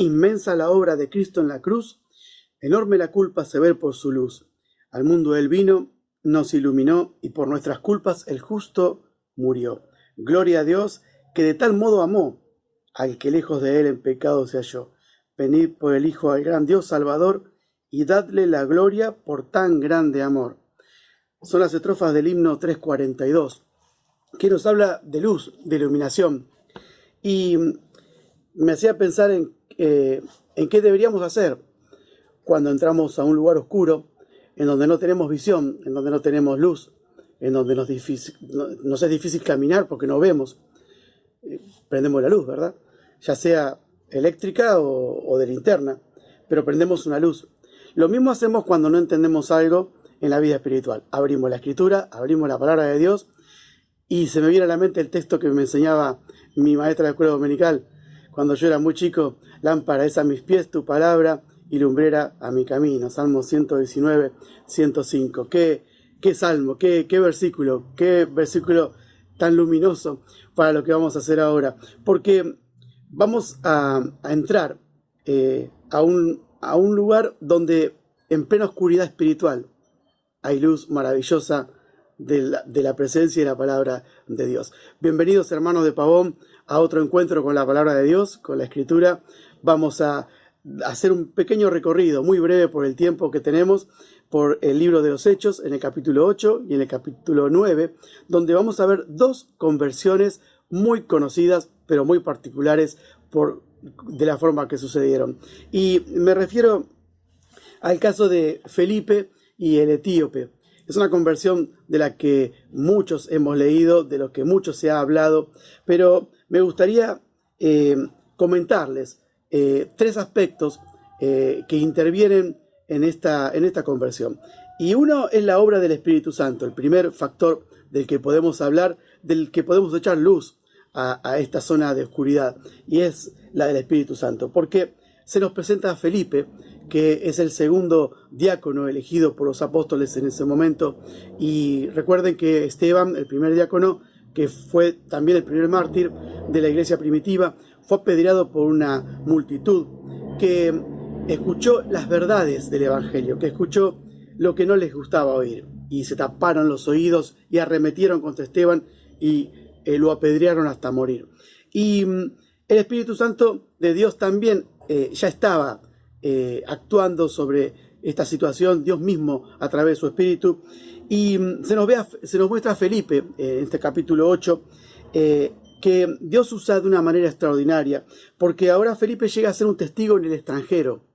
Inmensa la obra de Cristo en la cruz, enorme la culpa se ve por su luz. Al mundo él vino, nos iluminó, y por nuestras culpas el justo murió. Gloria a Dios, que de tal modo amó al que lejos de él en pecado se halló. Venid por el Hijo al gran Dios Salvador, y dadle la gloria por tan grande amor. Son las estrofas del himno 342, que nos habla de luz, de iluminación. Y me hacía pensar en qué deberíamos hacer cuando entramos a un lugar oscuro, en donde no tenemos visión, en donde no tenemos luz, en donde nos es difícil caminar porque no vemos. Prendemos la luz, ¿verdad? Ya sea eléctrica o de linterna, pero prendemos una luz. Lo mismo hacemos cuando no entendemos algo en la vida espiritual. Abrimos la Escritura, abrimos la palabra de Dios, y se me viene a la mente el texto que me enseñaba mi maestra de escuela dominical cuando yo era muy chico: lámpara es a mis pies tu palabra y lumbrera a mi camino. Salmo 119, 105. Qué salmo, qué versículo tan luminoso para lo que vamos a hacer ahora. Porque vamos a entrar a un lugar donde en plena oscuridad espiritual hay luz maravillosa de la presencia y la palabra de Dios. Bienvenidos, hermanos de Pavón, a otro encuentro con la palabra de Dios, con la Escritura. Vamos a hacer un pequeño recorrido, muy breve por el tiempo que tenemos, por el libro de los Hechos, en el capítulo 8 y en el capítulo 9, donde vamos a ver dos conversiones muy conocidas, pero muy particulares de la forma que sucedieron. Y me refiero al caso de Felipe y el etíope. Es una conversión de la que muchos hemos leído, de lo que mucho se ha hablado, pero me gustaría comentarles tres aspectos que intervienen en esta conversión. Y uno es la obra del Espíritu Santo, el primer factor del que podemos hablar, del que podemos echar luz a esta zona de oscuridad, y es la del Espíritu Santo, porque se nos presenta a Felipe, que es el segundo diácono elegido por los apóstoles en ese momento. Y recuerden que Esteban, el primer diácono, que fue también el primer mártir de la iglesia primitiva, fue apedreado por una multitud que escuchó las verdades del Evangelio, que escuchó lo que no les gustaba oír, y se taparon los oídos y arremetieron contra Esteban y lo apedrearon hasta morir. Y el Espíritu Santo de Dios también ya estaba actuando sobre esta situación, Dios mismo a través de su Espíritu. Y se nos muestra a Felipe en este capítulo 8 que Dios usa de una manera extraordinaria, porque ahora Felipe llega a ser un testigo en el extranjero.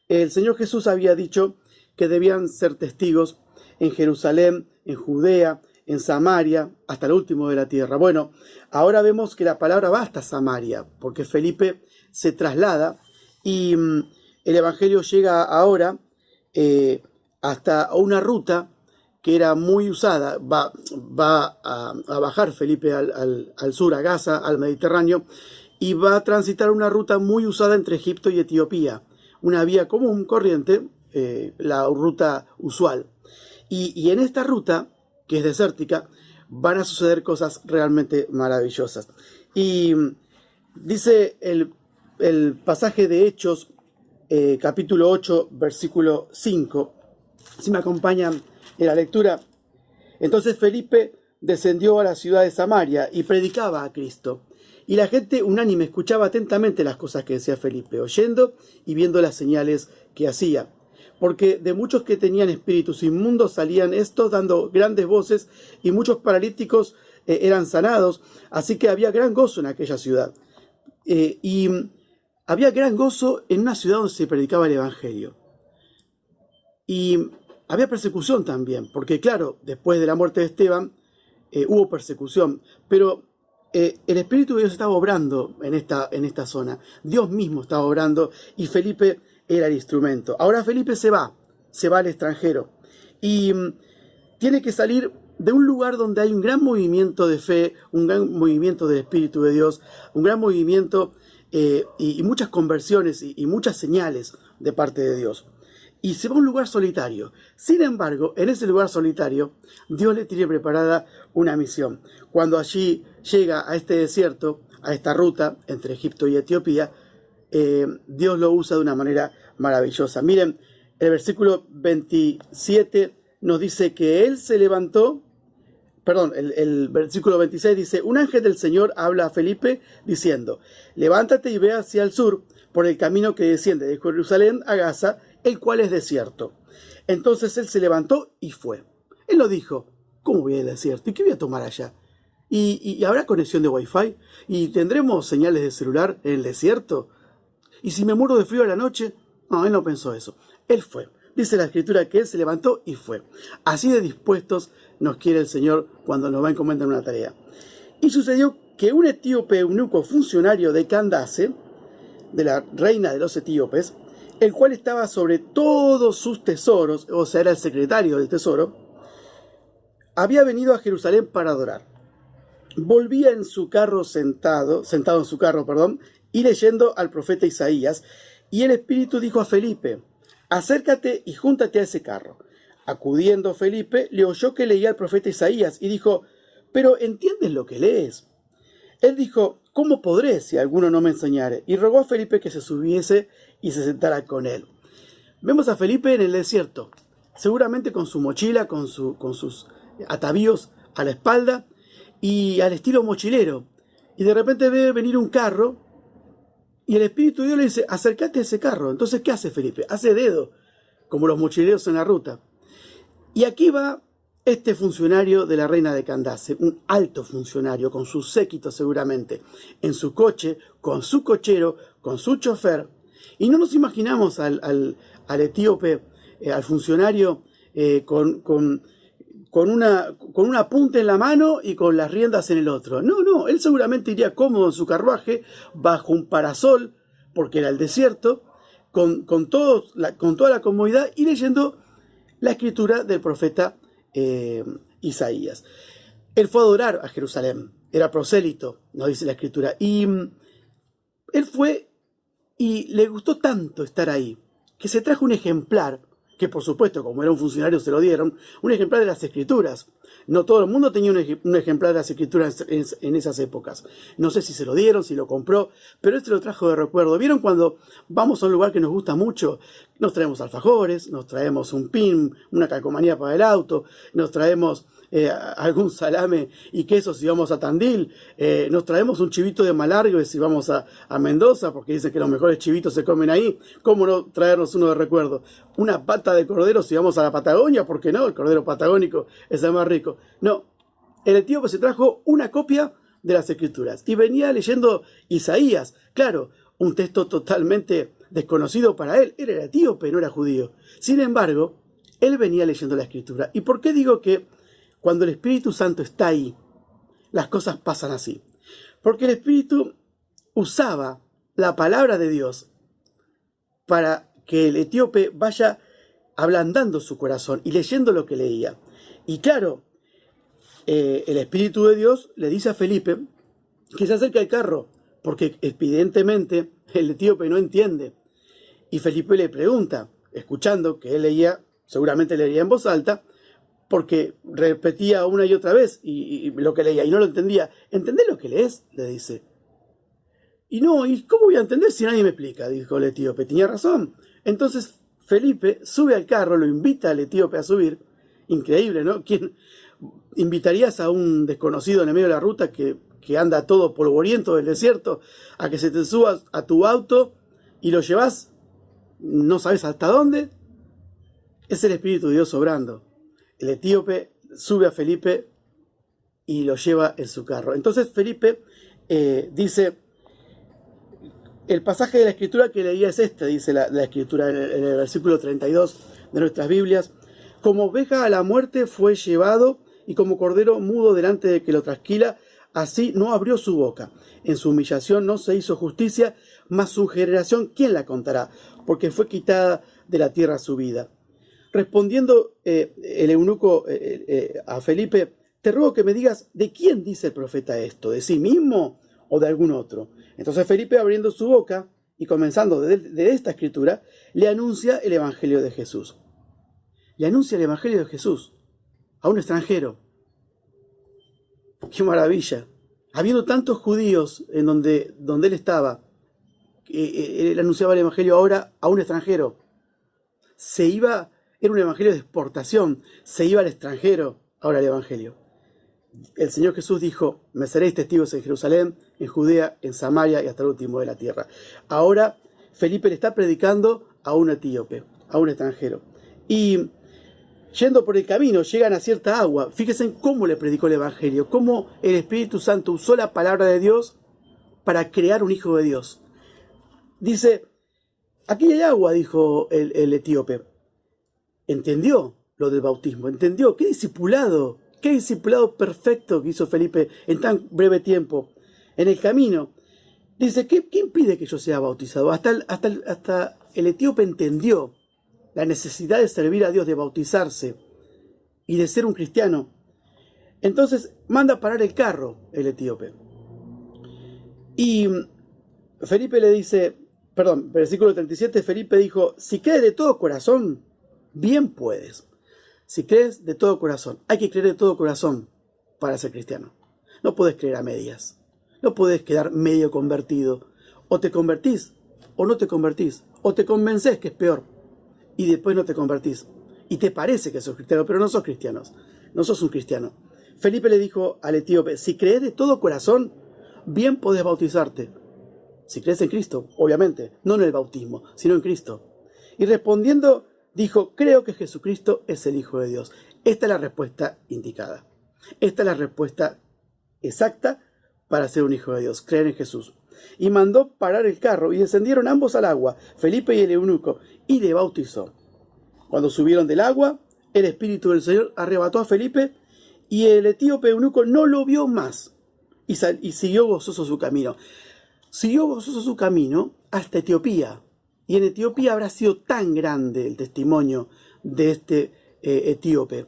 El Señor Jesús había dicho que debían ser testigos en Jerusalén, en Judea, en Samaria, hasta el último de la tierra. Bueno, ahora vemos que la palabra va hasta Samaria, porque Felipe se traslada y el Evangelio llega ahora hasta una ruta que era muy usada. Va a bajar Felipe al sur, a Gaza, al Mediterráneo, y va a transitar una ruta muy usada entre Egipto y Etiopía, una vía común, corriente, la ruta usual. Y en esta ruta, que es desértica, van a suceder cosas realmente maravillosas. Y dice el pasaje de Hechos, capítulo 8, versículo 5, si me acompañan en la lectura: entonces Felipe descendió a la ciudad de Samaria y predicaba a Cristo. Y la gente unánime escuchaba atentamente las cosas que decía Felipe, oyendo y viendo las señales que hacía. Porque de muchos que tenían espíritus inmundos salían estos dando grandes voces, y muchos paralíticos eran sanados. Así que había gran gozo en aquella ciudad. Y había gran gozo en una ciudad donde se predicaba el Evangelio. Y había persecución también, porque claro, después de la muerte de Esteban hubo persecución, pero el Espíritu de Dios estaba obrando en esta zona. Dios mismo estaba obrando, y Felipe era el instrumento. Ahora Felipe se va al extranjero, y tiene que salir de un lugar donde hay un gran movimiento de fe, un gran movimiento del Espíritu de Dios, un gran movimiento y muchas conversiones y muchas señales de parte de Dios. Y se va a un lugar solitario. Sin embargo, en ese lugar solitario, Dios le tiene preparada una misión. Cuando allí llega a este desierto, a esta ruta entre Egipto y Etiopía, Dios lo usa de una manera maravillosa. Miren, el versículo 27 nos dice que él se levantó. Perdón, el versículo 26 dice: un ángel del Señor habla a Felipe diciendo: levántate y ve hacia el sur por el camino que desciende de Jerusalén a Gaza, el cual es desierto. Entonces él se levantó y fue. Él lo dijo: ¿cómo voy al desierto? ¿Y qué voy a tomar allá? ¿Y habrá conexión de Wi-Fi? ¿Y tendremos señales de celular en el desierto? ¿Y si me muero de frío a la noche? No, él no pensó eso. Él fue. Dice la Escritura que él se levantó y fue. Así de dispuestos nos quiere el Señor cuando nos va a encomendar una tarea. Y sucedió que un etíope eunuco funcionario de Candace, de la reina de los etíopes, el cual estaba sobre todos sus tesoros, o sea, era el secretario del tesoro, había venido a Jerusalén para adorar. Volvía en su carro sentado en su carro, y leyendo al profeta Isaías, y el Espíritu dijo a Felipe: acércate y júntate a ese carro. Acudiendo Felipe, le oyó que leía al profeta Isaías, y dijo: ¿pero entiendes lo que lees? Él dijo: ¿cómo podré si alguno no me enseñare? Y rogó a Felipe que se subiese y se sentara con él. Vemos a Felipe en el desierto, seguramente con su mochila, con sus atavíos a la espalda y al estilo mochilero. Y de repente ve venir un carro y el Espíritu de Dios le dice: acércate a ese carro. Entonces, ¿qué hace Felipe? Hace dedo, como los mochileros en la ruta. Y aquí va este funcionario de la reina de Candace, un alto funcionario, con su séquito seguramente, en su coche, con su cochero, con su chofer. Y no nos imaginamos al etíope, al funcionario, con una punta en la mano y con las riendas en el otro. No, él seguramente iría cómodo en su carruaje, bajo un parasol, porque era el desierto, con toda la comodidad, y leyendo la escritura del profeta Isaías. Él fue a adorar a Jerusalén, era prosélito, nos dice la escritura, y él fue y le gustó tanto estar ahí, que se trajo un ejemplar, que por supuesto, como era un funcionario, se lo dieron, un ejemplar de las Escrituras. No todo el mundo tenía un ejemplar de las Escrituras en esas épocas. No sé si se lo dieron, si lo compró, pero él se lo trajo de recuerdo. ¿Vieron cuando vamos a un lugar que nos gusta mucho? Nos traemos alfajores, nos traemos un pin, una calcomanía para el auto, nos traemos algún salame y queso si vamos a Tandil, nos traemos un chivito de Malargüe si vamos a Mendoza, porque dicen que los mejores chivitos se comen ahí. ¿Cómo no traernos uno de recuerdo? Una pata de cordero si vamos a la Patagonia, ¿por qué no? El cordero patagónico es el más rico. No, el etíope se trajo una copia de las Escrituras y venía leyendo Isaías, claro, un texto totalmente desconocido para él. Él era etíope, no era judío. Sin embargo, él venía leyendo la Escritura. ¿Y por qué digo que cuando el Espíritu Santo está ahí, las cosas pasan así? Porque el Espíritu usaba la palabra de Dios para que el etíope vaya ablandando su corazón y leyendo lo que leía. Y claro, el Espíritu de Dios le dice a Felipe que se acerque al carro, porque evidentemente el etíope no entiende. Y Felipe le pregunta, escuchando que él leía, seguramente leía en voz alta, porque repetía una y otra vez y lo que leía y no lo entendía. ¿Entendés lo que lees?, le dice. Y no, ¿y cómo voy a entender si nadie me explica?, dijo el etíope. Tenía razón. Entonces Felipe sube al carro, lo invita al etíope a subir. Increíble, ¿no? ¿Quién invitarías a un desconocido en el medio de la ruta que anda todo polvoriento del desierto a que se te subas a tu auto y lo llevas no sabes hasta dónde? Es el Espíritu de Dios obrando. El etíope sube a Felipe y lo lleva en su carro. Entonces Felipe dice, el pasaje de la Escritura que leía es este, dice la Escritura en el versículo 32 de nuestras Biblias: como oveja a la muerte fue llevado, y como cordero mudo delante de que lo trasquila, así no abrió su boca. En su humillación no se hizo justicia, mas su generación, ¿quién la contará? Porque fue quitada de la tierra su vida. Respondiendo el eunuco a Felipe, te ruego que me digas, ¿de quién dice el profeta esto? ¿De sí mismo o de algún otro? Entonces Felipe, abriendo su boca y comenzando de esta escritura, le anuncia el Evangelio de Jesús. Le anuncia el Evangelio de Jesús a un extranjero. ¡Qué maravilla! Habiendo tantos judíos en donde él estaba, él anunciaba el evangelio ahora a un extranjero. Era un evangelio de exportación, se iba al extranjero ahora el evangelio. El Señor Jesús dijo: me seréis testigos en Jerusalén, en Judea, en Samaria y hasta el último de la tierra. Ahora Felipe le está predicando a un etíope, a un extranjero. Y yendo por el camino, llegan a cierta agua. Fíjense cómo le predicó el evangelio, cómo el Espíritu Santo usó la palabra de Dios para crear un hijo de Dios. Dice: aquí hay agua, dijo el etíope. Entendió lo del bautismo, entendió. Qué discipulado perfecto que hizo Felipe en tan breve tiempo. En el camino, dice: ¿qué impide que yo sea bautizado? Hasta el etíope entendió la necesidad de servir a Dios, de bautizarse y de ser un cristiano. Entonces manda parar el carro el etíope. Y Felipe le dice, versículo 37, Felipe dijo: si crees de todo corazón, bien puedes. Si crees de todo corazón, hay que creer de todo corazón para ser cristiano. No puedes creer a medias, no puedes quedar medio convertido. O te convertís o no te convertís, o te convences, que es peor, y después no te convertís. Y te parece que sos cristiano, pero no sos cristiano, no sos un cristiano. Felipe le dijo al etíope: si crees de todo corazón, bien podés bautizarte. Si crees en Cristo, obviamente, no en el bautismo, sino en Cristo. Y respondiendo, dijo: creo que Jesucristo es el Hijo de Dios. Esta es la respuesta indicada. Esta es la respuesta exacta para ser un hijo de Dios, creer en Jesús. Y mandó parar el carro, y descendieron ambos al agua, Felipe y el eunuco, y le bautizó. Cuando subieron del agua, el Espíritu del Señor arrebató a Felipe, y el etíope eunuco no lo vio más, y siguió gozoso su camino. Siguió gozoso su camino hasta Etiopía. Y en Etiopía habrá sido tan grande el testimonio de este etíope,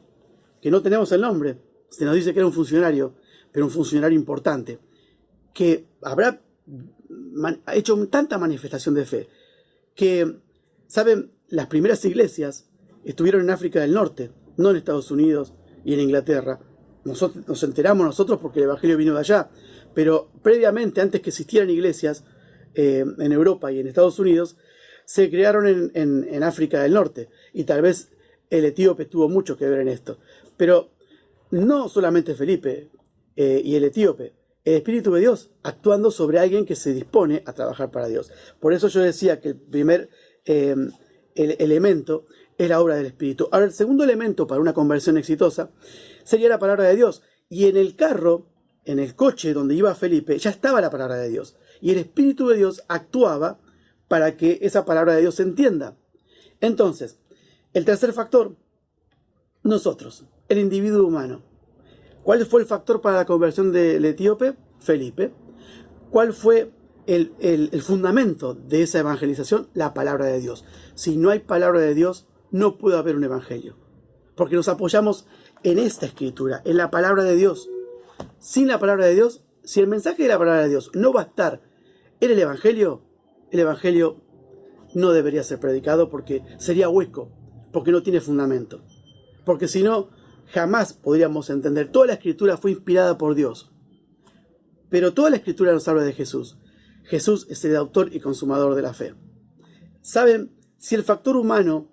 que no tenemos el nombre. Se nos dice que era un funcionario, pero un funcionario importante, que habrá hecho tanta manifestación de fe, que, ¿saben? Las primeras iglesias estuvieron en África del Norte, no en Estados Unidos y en Inglaterra. Nos enteramos nosotros porque el evangelio vino de allá, pero previamente, antes que existieran iglesias en Europa y en Estados Unidos, se crearon en África del Norte, y tal vez el etíope tuvo mucho que ver en esto. Pero no solamente Felipe y el etíope, el Espíritu de Dios actuando sobre alguien que se dispone a trabajar para Dios. Por eso yo decía que el primer elemento es la obra del Espíritu. Ahora, el segundo elemento para una conversión exitosa sería la palabra de Dios. Y en el carro, en el coche donde iba Felipe, ya estaba la palabra de Dios. Y el Espíritu de Dios actuaba para que esa palabra de Dios se entienda. Entonces, el tercer factor, nosotros, el individuo humano. ¿Cuál fue el factor para la conversión del etíope? Felipe. ¿Cuál fue el fundamento de esa evangelización? La palabra de Dios. Si no hay palabra de Dios, no puede haber un evangelio. Porque nos apoyamos en esta escritura, en la palabra de Dios. Sin la palabra de Dios, si el mensaje de la palabra de Dios no va a estar en el evangelio no debería ser predicado, porque sería hueco, porque no tiene fundamento. Porque si no, jamás podríamos entender. Toda la escritura fue inspirada por Dios, pero toda la escritura nos habla de Jesús. Jesús es el autor y consumador de la fe. ¿Saben? Si el factor humano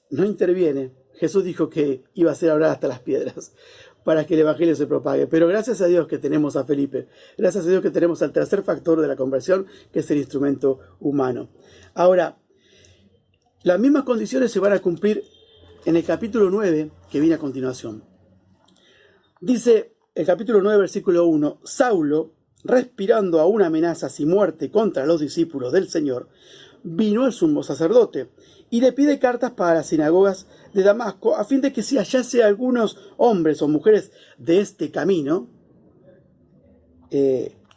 no interviene, Jesús dijo que iba a hacer hablar hasta las piedras para que el evangelio se propague. Pero gracias a Dios que tenemos a Felipe, gracias a Dios que tenemos al tercer factor de la conversión, que es el instrumento humano. Ahora, las mismas condiciones se van a cumplir en el capítulo 9, que viene a continuación. Dice el capítulo 9, versículo 1, Saulo, respirando aún amenazas y muerte contra los discípulos del Señor, vino al sumo sacerdote y le pide cartas para las sinagogas de Damasco, a fin de que si hallase algunos hombres o mujeres de este camino,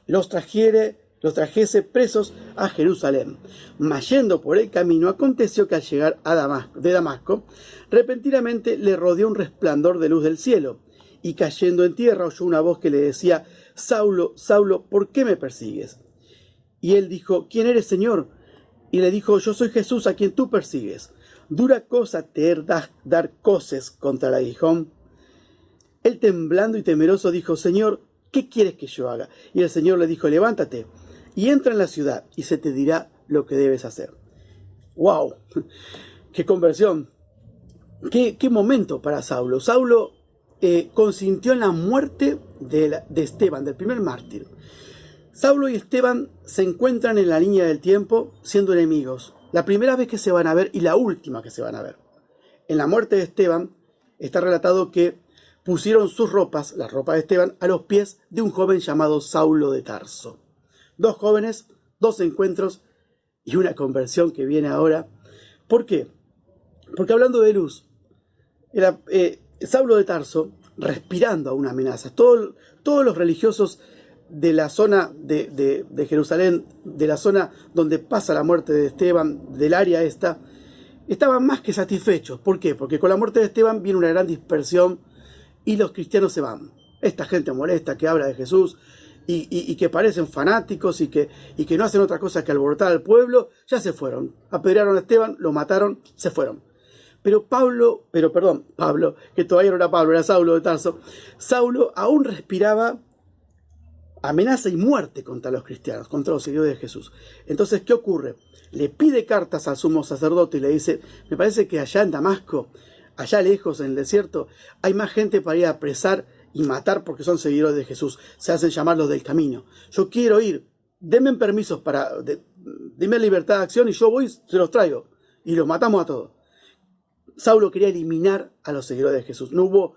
los trajese presos a Jerusalén. Mas yendo por el camino, aconteció que al llegar de Damasco, repentinamente le rodeó un resplandor de luz del cielo, y cayendo en tierra oyó una voz que le decía: Saulo, Saulo, ¿por qué me persigues? Y él dijo: ¿quién eres, Señor? Y le dijo: yo soy Jesús a quien tú persigues. Dura cosa te es dar coces contra el aguijón. Él, temblando y temeroso, dijo: Señor, ¿qué quieres que yo haga? Y el Señor le dijo: levántate y entra en la ciudad y se te dirá lo que debes hacer. ¡Wow! ¡Qué conversión! ¡Qué momento para Saulo! Saulo consintió en la muerte de Esteban, del primer mártir. Saulo y Esteban se encuentran en la línea del tiempo siendo enemigos. La primera vez que se van a ver y la última que se van a ver. En la muerte de Esteban está relatado que pusieron sus ropas, la ropa de Esteban, a los pies de un joven llamado Saulo de Tarso. 2 jóvenes, 2 encuentros y una conversión que viene ahora. ¿Por qué? Porque hablando de luz, Saulo de Tarso, respirando a una amenaza, todos los religiosos de la zona de Jerusalén, de la zona donde pasa la muerte de Esteban, del área esta, estaban más que satisfechos. ¿Por qué? Porque con la muerte de Esteban viene una gran dispersión y los cristianos se van. Esta gente molesta que habla de Jesús y que parecen fanáticos y que no hacen otra cosa que alborotar al pueblo, ya se fueron. Apedrearon a Esteban, lo mataron, se fueron. Pero Pablo, que todavía no era Pablo, era Saulo de Tarso, Saulo aún respiraba amenaza y muerte contra los cristianos, contra los seguidores de Jesús. Entonces, ¿qué ocurre? Le pide cartas al sumo sacerdote y le dice, me parece que allá en Damasco, allá lejos en el desierto, hay más gente para ir a apresar y matar porque son seguidores de Jesús. Se hacen llamar los del camino. Yo quiero ir, denme permisos denme libertad de acción y yo voy, se los traigo. Y los matamos a todos. Saulo quería eliminar a los seguidores de Jesús. No hubo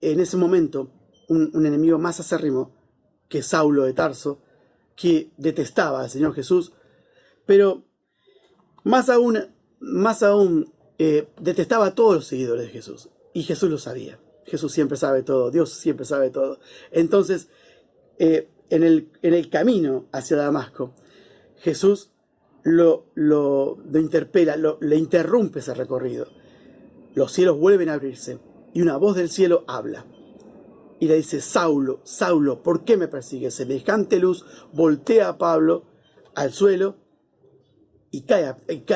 en ese momento un enemigo más acérrimo que Saulo de Tarso, que detestaba al Señor Jesús, pero más aún detestaba a todos los seguidores de Jesús. Y Jesús lo sabía. Jesús siempre sabe todo, Dios siempre sabe todo. Entonces, en el camino hacia Damasco, Jesús lo interpela, le interrumpe ese recorrido. Los cielos vuelven a abrirse y una voz del cielo habla. Y le dice, Saulo, Saulo, ¿por qué me persigues? Semejante luz voltea a Pablo al suelo y cae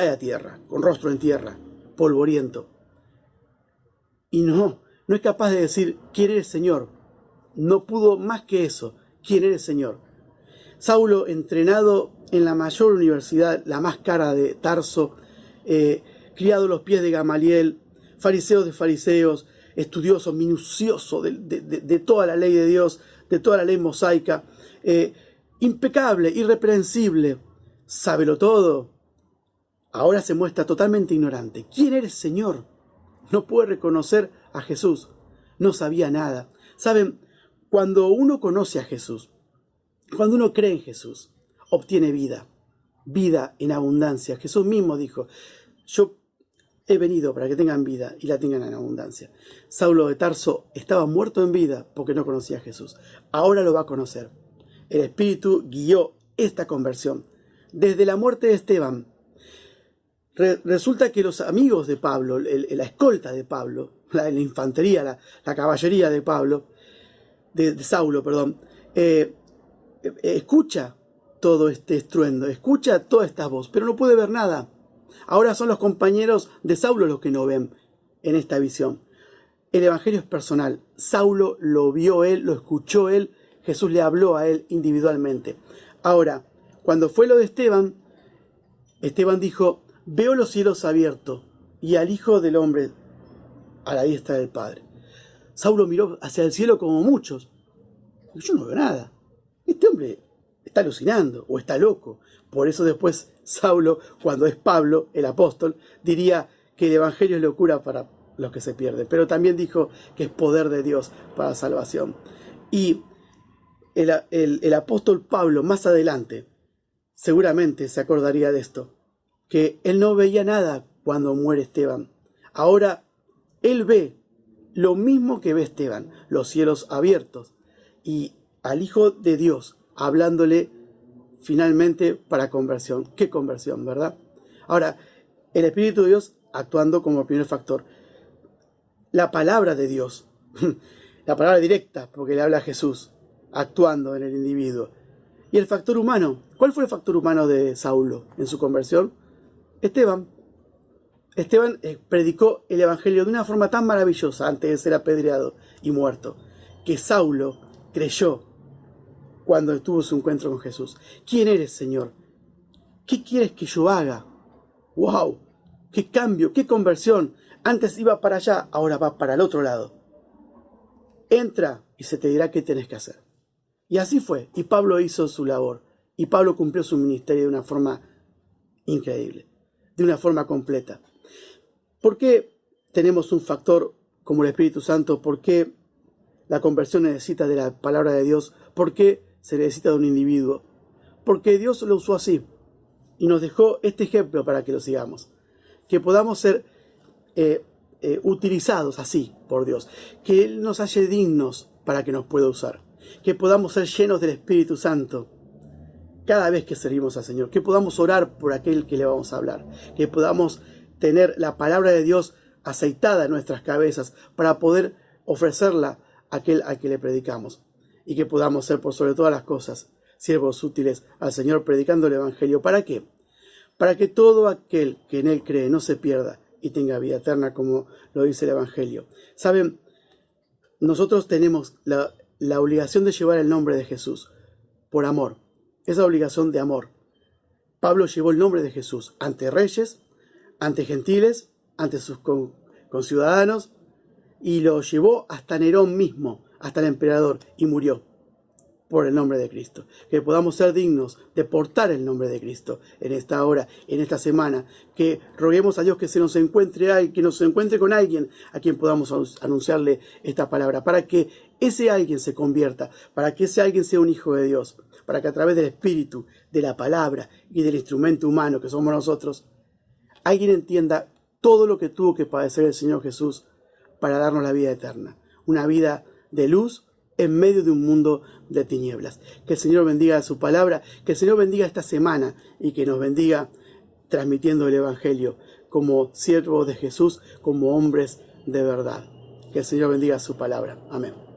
a tierra, con rostro en tierra, polvoriento. Y no es capaz de decir, ¿quién eres, Señor? No pudo más que eso, ¿quién eres, Señor? Saulo, entrenado en la mayor universidad, la más cara de Tarso, criado a los pies de Gamaliel, fariseo de fariseos, estudioso, minucioso de toda la ley de Dios, de toda la ley mosaica, impecable, irreprensible, sábelo todo. Ahora se muestra totalmente ignorante. ¿Quién eres, Señor? No puede reconocer a Jesús. No sabía nada. Saben, cuando uno conoce a Jesús, cuando uno cree en Jesús, obtiene vida, vida en abundancia. Jesús mismo dijo, yo he venido para que tengan vida y la tengan en abundancia. Saulo de Tarso estaba muerto en vida porque no conocía a Jesús. Ahora lo va a conocer. El Espíritu guió esta conversión. Desde la muerte de Esteban, resulta que los amigos de Pablo, la escolta de Pablo, la infantería, la caballería de Pablo, de Saulo, escucha todo este estruendo, escucha toda esta voz, pero no puede ver nada. Ahora son los compañeros de Saulo los que no ven en esta visión. El evangelio es personal. Saulo lo vio él, lo escuchó él, Jesús le habló a él individualmente. Ahora, cuando fue lo de Esteban, Esteban dijo, veo los cielos abiertos y al Hijo del Hombre a la diestra del Padre. Saulo miró hacia el cielo como muchos. Yo no veo nada. Este hombre está alucinando o está loco. Por eso después Saulo, cuando es Pablo, el apóstol, diría que el evangelio es locura para los que se pierden. Pero también dijo que es poder de Dios para salvación. Y el apóstol Pablo más adelante seguramente se acordaría de esto, que él no veía nada cuando muere Esteban. Ahora él ve lo mismo que ve Esteban, los cielos abiertos y al Hijo de Dios hablándole finalmente para conversión. ¿Qué conversión, verdad? Ahora, el Espíritu de Dios actuando como primer factor. La palabra de Dios, la palabra directa, porque le habla a Jesús, actuando en el individuo. Y el factor humano. ¿Cuál fue el factor humano de Saulo en su conversión? Esteban. Esteban predicó el evangelio de una forma tan maravillosa antes de ser apedreado y muerto, que Saulo creyó. cuando tuvo su encuentro con Jesús. ¿Quién eres, Señor? ¿Qué quieres que yo haga? ¡Wow! ¡Qué cambio! ¡Qué conversión! Antes iba para allá, ahora va para el otro lado. Entra y se te dirá qué tenés que hacer. Y así fue. Y Pablo hizo su labor. Y Pablo cumplió su ministerio de una forma increíble, de una forma completa. ¿Por qué tenemos un factor como el Espíritu Santo? ¿Por qué la conversión necesita de la palabra de Dios? ¿Por qué se necesita de un individuo? Porque Dios lo usó así y nos dejó este ejemplo para que lo sigamos. Que podamos ser utilizados así por Dios. Que Él nos halle dignos para que nos pueda usar. Que podamos ser llenos del Espíritu Santo cada vez que servimos al Señor. Que podamos orar por aquel que le vamos a hablar. Que podamos tener la palabra de Dios aceitada en nuestras cabezas para poder ofrecerla a aquel al que le predicamos. Y que podamos ser, por sobre todas las cosas, siervos útiles al Señor predicando el Evangelio. ¿Para qué? Para que todo aquel que en Él cree no se pierda y tenga vida eterna, como lo dice el Evangelio. Saben, nosotros tenemos la obligación de llevar el nombre de Jesús por amor. Esa obligación de amor. Pablo llevó el nombre de Jesús ante reyes, ante gentiles, ante sus conciudadanos, y lo llevó hasta Nerón mismo, hasta el emperador, y murió por el nombre de Cristo. Que podamos ser dignos de portar el nombre de Cristo en esta hora, en esta semana. Que roguemos a Dios que se nos encuentre, que nos encuentre con alguien a quien podamos anunciarle esta palabra, para que ese alguien se convierta, para que ese alguien sea un hijo de Dios, para que a través del Espíritu, de la palabra y del instrumento humano que somos nosotros, alguien entienda todo lo que tuvo que padecer el Señor Jesús para darnos la vida eterna. Una vida de luz en medio de un mundo de tinieblas. Que el Señor bendiga su palabra, que el Señor bendiga esta semana y que nos bendiga transmitiendo el Evangelio como siervos de Jesús, como hombres de verdad. Que el Señor bendiga su palabra. Amén.